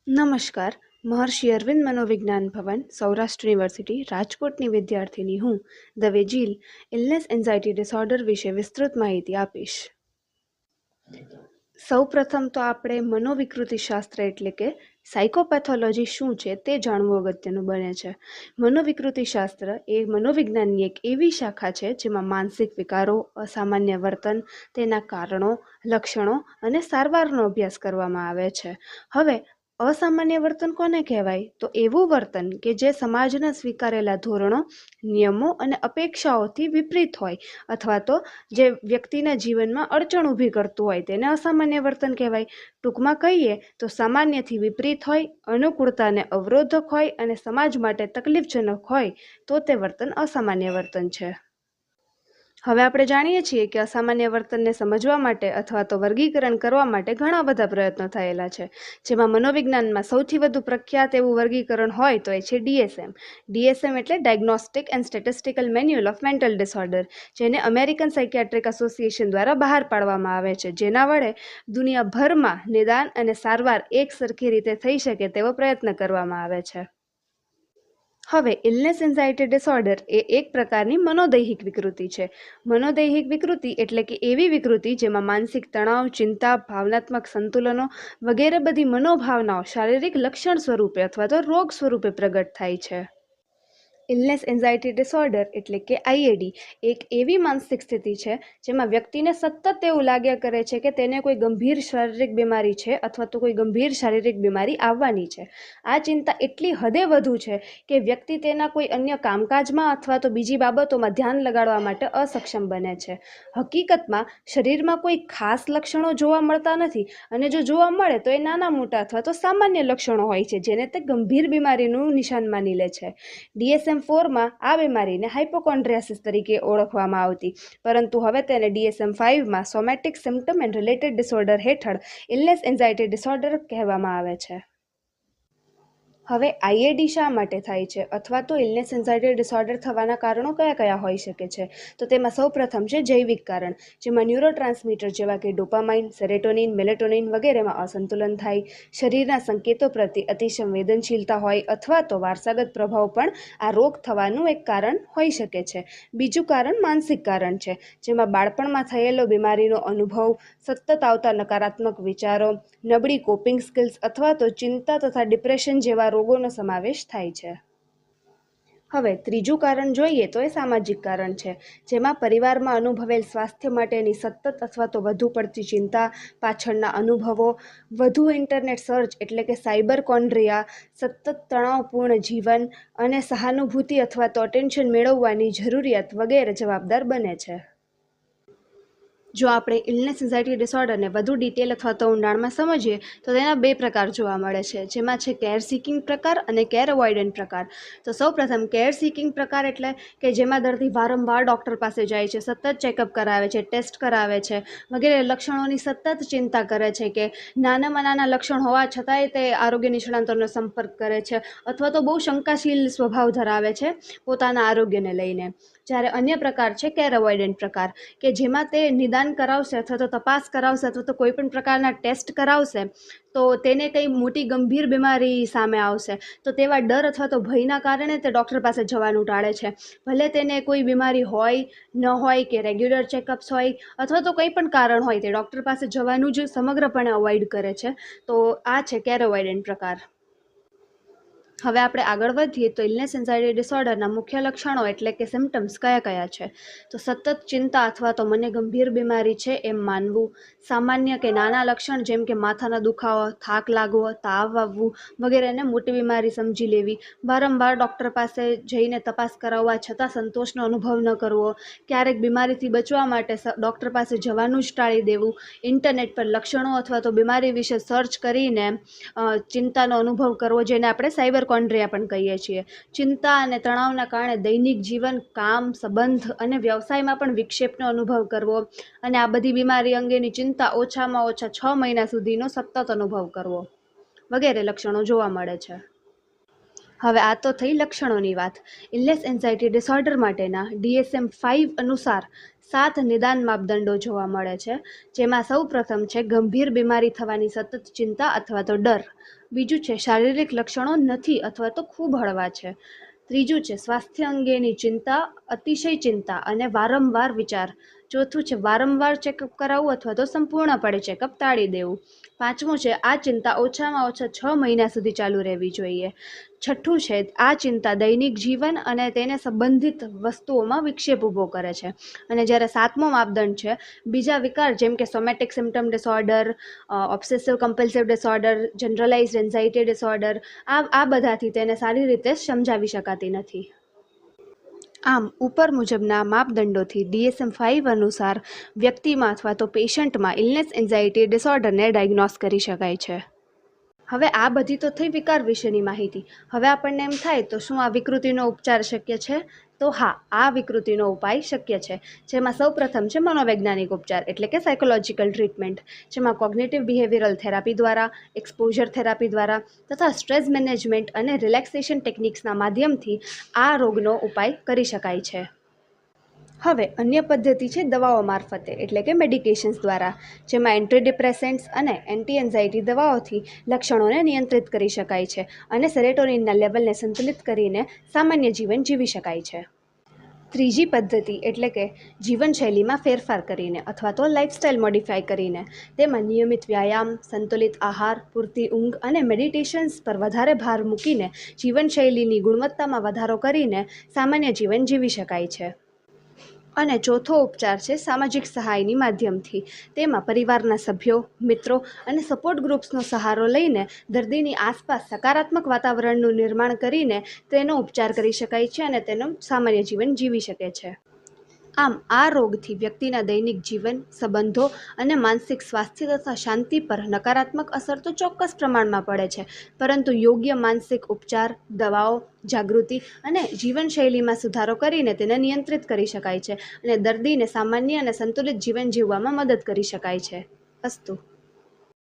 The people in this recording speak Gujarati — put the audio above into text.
નમસ્કાર. મહર્ષિ અરવિંદ મનોવિજ્ઞાન ભવન, સૌરાષ્ટ્ર યુનિવર્સિટી, રાજકોટની વિદ્યાર્થીની હું દવે જીલ ઇલનેસ એન્ઝાયટી ડિસઓર્ડર વિશે વિસ્તૃત માહિતી આપીશ. સૌપ્રથમ તો આપણે મનોવિકૃતિશાસ્ત્ર એટલે કે સાયકોપેથોલોજી શું છે તે જાણવું અગત્યનું બને છે. મનોવિકૃતિશાસ્ત્ર એ મનોવિજ્ઞાનની એક એવી શાખા છે જેમાં માનસિક વિકારો, અસામાન્ય વર્તન, તેના કારણો, લક્ષણો અને સારવારનો અભ્યાસ કરવામાં આવે છે. હવે અસામાન્ય વર્તન કોને કહેવાય? તો એવું વર્તન કે જે સમાજના સ્વીકારેલા ધોરણો, નિયમો અને અપેક્ષાઓથી વિપરીત હોય અથવા તો જે વ્યક્તિના જીવનમાં અડચણ ઊભી કરતું હોય તેને અસામાન્ય વર્તન કહેવાય. ટૂંકમાં કહીએ તો સામાન્યથી વિપરીત હોય, અનુકૂળતાને અવરોધક હોય અને સમાજ માટે તકલીફજનક હોય તો તે વર્તન અસામાન્ય વર્તન છે. હવે આપણે જાણીએ છીએ કે અસામાન્ય વર્તનને સમજવા માટે અથવા તો વર્ગીકરણ કરવા માટે ઘણા બધા પ્રયત્નો થયેલા છે, જેમાં મનોવિજ્ઞાનમાં સૌથી વધુ પ્રખ્યાત એવું વર્ગીકરણ હોય તો એ છે DSM. DSM એટલે diagnostic and statistical manual of mental disorder, જેને અમેરિકન સાયકિયાટ્રિક એસોસિએશન દ્વારા બહાર પાડવામાં આવે છે, જેના વડે દુનિયાભરમાં નિદાન અને સારવાર એક સરખી રીતે થઈ શકે તેવો પ્રયત્ન કરવામાં આવે છે. હવે ઇલનેસ એન્ઝાયટી ડિસઓર્ડર એ એક પ્રકારની મનોદૈહિક વિકૃતિ છે. મનોદૈહિક વિકૃતિ એટલે કે એવી વિકૃતિ જેમાં માનસિક તણાવ, ચિંતા, ભાવનાત્મક સંતુલનો વગેરે બધી મનોભાવનાઓ શારીરિક લક્ષણ સ્વરૂપે અથવા તો રોગ સ્વરૂપે પ્રગટ થાય છે. ઇલનેસ એન્ઝાયટી ડિસઓર્ડર એટલે કે IAD એક એવી માનસિક સ્થિતિ છે જેમાં વ્યક્તિને સતત એવું લાગ્યા કરે છે કે તેને કોઈ ગંભીર શારીરિક બીમારી છે અથવા તો કોઈ ગંભીર શારીરિક બીમારી આવવાની છે. આ ચિંતા એટલી હદે વધુ છે કે વ્યક્તિ તેના કોઈ અન્ય કામકાજમાં અથવા તો બીજી બાબતોમાં ધ્યાન લગાડવા માટે અસક્ષમ બને છે. હકીકતમાં શરીરમાં કોઈ ખાસ લક્ષણો જોવા મળતા નથી અને જો જોવા મળે તો એ નાના મોટા અથવા તો સામાન્ય લક્ષણો હોય છે જેને તે ગંભીર બીમારીનું નિશાન માની લે છે. DSM-4માં આ બીમારીને હાઇપોકોન્ડ્રિયાસિસ તરીકે ઓળખવામાં આવતી, પરંતુ હવે તેને DSM-5માં somatic symptom and related disorder હેઠળ ઇલનેસ એન્ઝાયટી ડિસઓર્ડર કહેવામાં આવે છે. હવે IAD શા માટે થાય છે અથવા તો ઇલનેસ એન્ઝાયટી ડિસઓર્ડર થવાના કારણો કયા કયા હોઈ શકે છે? તો તેમાં સૌપ્રથમ છે જૈવિક કારણ, જેમાં ન્યુરોટ્રાન્સમીટર જેવા કે ડોપામાઇન, સેરેટોનિન, મેલેટોનિન વગેરેમાં અસંતુલન થાય, શરીરના સંકેતો પ્રત્યે અતિ સંવેદનશીલતા હોય અથવા તો વારસાગત પ્રભાવ પણ આ રોગ થવાનું એક કારણ હોઈ શકે છે. બીજું કારણ માનસિક કારણ છે, જેમાં બાળપણમાં થયેલો બીમારીનો અનુભવ, સતત આવતા નકારાત્મક વિચારો, નબળી કોપિંગ સ્કિલ્સ અથવા તો ચિંતા તથા ડિપ્રેશન જેવા રોગોનો સમાવેશ થાય છે. હવે ત્રીજું કારણ જોઈએ તો એ સામાજિક કારણ છે, જેમાં પરિવારમાં અનુભવેલ સ્વાસ્થ્ય માટેની સતત અથવા તો વધુ પડતી ચિંતા, પાછળના અનુભવો, વધુ ઇન્ટરનેટ સર્ચ એટલે કે સાયબર કોન્ડ્રિયા, સતત તણાવપૂર્ણ જીવન અને સહાનુભૂતિ અથવા તો અટેન્શન મેળવવાની જરૂરિયાત વગેરે જવાબદાર બને છે. જો આપણે ઇલનેસ એન્ઝાયટી ડિસઓર્ડરને વધુ ડિટેલ અથવા તો ઊંડાણમાં સમજીએ તો તેના બે પ્રકાર જોવા મળે છે, જેમાં છે કેર સિકિંગ પ્રકાર અને કેર અવોઇડન્ટ પ્રકાર. તો સૌપ્રથમ કેર સિકિંગ પ્રકાર એટલે કે જેમાં દર્દી વારંવાર ડૉક્ટર પાસે જાય છે, સતત ચેકઅપ કરાવે છે, ટેસ્ટ કરાવે છે વગેરે લક્ષણોની સતત ચિંતા કરે છે કે નાનામાં નાના લક્ષણ હોવા છતાંય તે આરોગ્ય નિષ્ણાતોનો સંપર્ક કરે છે અથવા તો બહુ શંકાશીલ સ્વભાવ ધરાવે છે પોતાના આરોગ્યને લઈને. જ્યારે અન્ય પ્રકાર છે કેર અવોઇડન્ટ પ્રકાર, કે જેમાં તે નિદાન કરાવશે અથવા તો તપાસ કરાવશે અથવા તો કોઈ પણ પ્રકારના ટેસ્ટ કરાવશે તો તેને કંઈ મોટી ગંભીર બીમારી સામે આવશે તો તેવા ડર અથવા તો ભયના કારણે તે ડૉક્ટર પાસે જવાનું ટાળે છે. ભલે તેને કોઈ બીમારી હોય ન હોય કે રેગ્યુલર ચેકઅપ્સ હોય અથવા તો કંઈ પણ કારણ હોય, તે ડૉક્ટર પાસે જવાનું જ સમગ્રપણે અવોઇડ કરે છે. તો આ છે કેર અવોઇડન્ટ પ્રકાર. હવે આપણે આગળ વધીએ તો ઇલનેસ એન્ઝાયટી ડિસઓર્ડરના મુખ્ય લક્ષણો એટલે કે સિમ્ટમ્સ કયા કયા છે? તો સતત ચિંતા અથવા તો મને ગંભીર બીમારી છે એમ માનવું, સામાન્ય કે નાના લક્ષણ જેમ કે માથાનો દુખાવો, થાક લાગવો, તાવ આવવું વગેરેને મોટી બીમારી સમજી લેવી, વારંવાર ડૉક્ટર પાસે જઈને તપાસ કરાવવા છતાં સંતોષનો અનુભવ ન કરવો, ક્યારેક બીમારીથી બચવા માટે ડૉક્ટર પાસે જવાનું જ ટાળી દેવું, ઇન્ટરનેટ પર લક્ષણો અથવા તો બીમારી વિશે સર્ચ કરીને ચિંતાનો અનુભવ કરવો, જેને આપણે સાયબર કોન્ડ્રિયા પણ કહીએ છીએ. ચિંતા અને તણાવના કારણે દૈનિક જીવન, કામ, સંબંધ અને વ્યવસાયમાં પણ વિક્ષેપનો અનુભવ કરવો અને આ બધી બીમારી અંગેની ચિંતા ઓછામાં ઓછા 6 મહિના સુધીનો સતત અનુભવ કરવો વગેરે લક્ષણો જોવા મળે છે. હવે આ તો થઈ લક્ષણોની વાત. ઇલનેસ એન્ઝાયટી ડિસઓર્ડર માટેના DSM-5 અનુસાર 7 નિદાન માપદંડો જોવા મળે છે, જેમાં સૌ પ્રથમ છે ગંભીર બીમારી થવાની સતત ચિંતા અથવા તો ડર. બીજું છે શારીરિક લક્ષણો નથી અથવા તો ખૂબ હળવા છે. ત્રીજું છે સ્વાસ્થ્ય અંગેની ચિંતા, અતિશય ચિંતા અને વારંવાર વિચાર. ચોથું છે વારંવાર ચેકઅપ કરાવવું અથવા તો સંપૂર્ણપણે ચેકઅપ ટાળી દેવું. પાંચમું છે આ ચિંતા ઓછામાં ઓછા 6 મહિના સુધી ચાલુ રહેવી જોઈએ. છઠ્ઠું છે આ ચિંતા દૈનિક જીવન અને તેને સંબંધિત વસ્તુઓમાં વિક્ષેપ ઊભો કરે છે. અને જ્યારે સાતમો માપદંડ છે બીજા વિકાર, જેમ કે somatic symptom disorder, obsessive compulsive disorder, generalised anxiety disorder, આ બધાથી તેને સારી રીતે સમજાવી શકાતી નથી. આમ ઉપર મુજબના માપદંડોથી DSM-5 અનુસાર વ્યક્તિમાં અથવા તો પેશન્ટમાં ઇલનેસ એન્ઝાયટી ડિસઓર્ડરને ડાયગ્નોસ કરી શકાય છે. હવે આ બધી તો થઈ વિકાર વિશેની માહિતી. હવે આપણને એમ થાય તો શું આ વિકૃતિનો ઉપચાર શક્ય છે? તો હા, આ વિકૃતિનો ઉપાય શક્ય છે, જેમાં સૌ પ્રથમ છે મનોવૈજ્ઞાનિક ઉપચાર એટલે કે સાયકોલોજીકલ ટ્રીટમેન્ટ, જેમાં કોગ્નિટિવ બિહેવિયરલ થેરાપી દ્વારા, એક્સપોઝર થેરાપી દ્વારા તથા સ્ટ્રેસ મેનેજમેન્ટ અને રિલેક્સેશન ટેકનિક્સના માધ્યમથી આ રોગનો ઉપાય કરી શકાય છે. હવે અન્ય પદ્ધતિ છે દવાઓ મારફતે એટલે કે મેડિકેશન્સ દ્વારા, જેમાં એન્ટી ડિપ્રેસન્ટ્સ અને એન્ટી એન્ઝાયટી દવાઓથી લક્ષણોને નિયંત્રિત કરી શકાય છે અને સેરોટોનિનના લેવલને સંતુલિત કરીને સામાન્ય જીવન જીવી શકાય છે. ત્રીજી પદ્ધતિ એટલે કે જીવનશૈલીમાં ફેરફાર કરીને અથવા તો લાઇફસ્ટાઇલ મોડિફાય કરીને, તેમાં નિયમિત વ્યાયામ, સંતુલિત આહાર, પૂરતી ઊંઘ અને મેડિટેશન્સ પર વધારે ભાર મૂકીને જીવનશૈલીની ગુણવત્તામાં વધારો કરીને સામાન્ય જીવન જીવી શકાય છે. અને ચોથો ઉપચાર છે સામાજિક સહાયની માધ્યમથી. તેમાં પરિવારના સભ્યો, મિત્રો અને સપોર્ટ ગ્રુપ્સનો સહારો લઈને દર્દીની આસપાસ સકારાત્મક વાતાવરણનું નિર્માણ કરીને તેનો ઉપચાર કરી શકાય છે અને તેનું સામાન્ય જીવન જીવી શકે છે. આમ આ રોગથી વ્યક્તિના દૈનિક જીવન, સંબંધો અને માનસિક સ્વાસ્થ્ય તથા શાંતિ પર નકારાત્મક અસર તો ચોક્કસ પ્રમાણમાં પડે છે, પરંતુ યોગ્ય માનસિક ઉપચાર, દવાઓ, જાગૃતિ અને જીવનશૈલીમાં સુધારો કરીને તેને નિયંત્રિત કરી શકાય છે અને દર્દીને સામાન્ય અને સંતુલિત જીવન જીવવામાં મદદ કરી શકાય છે. અસ્તુ.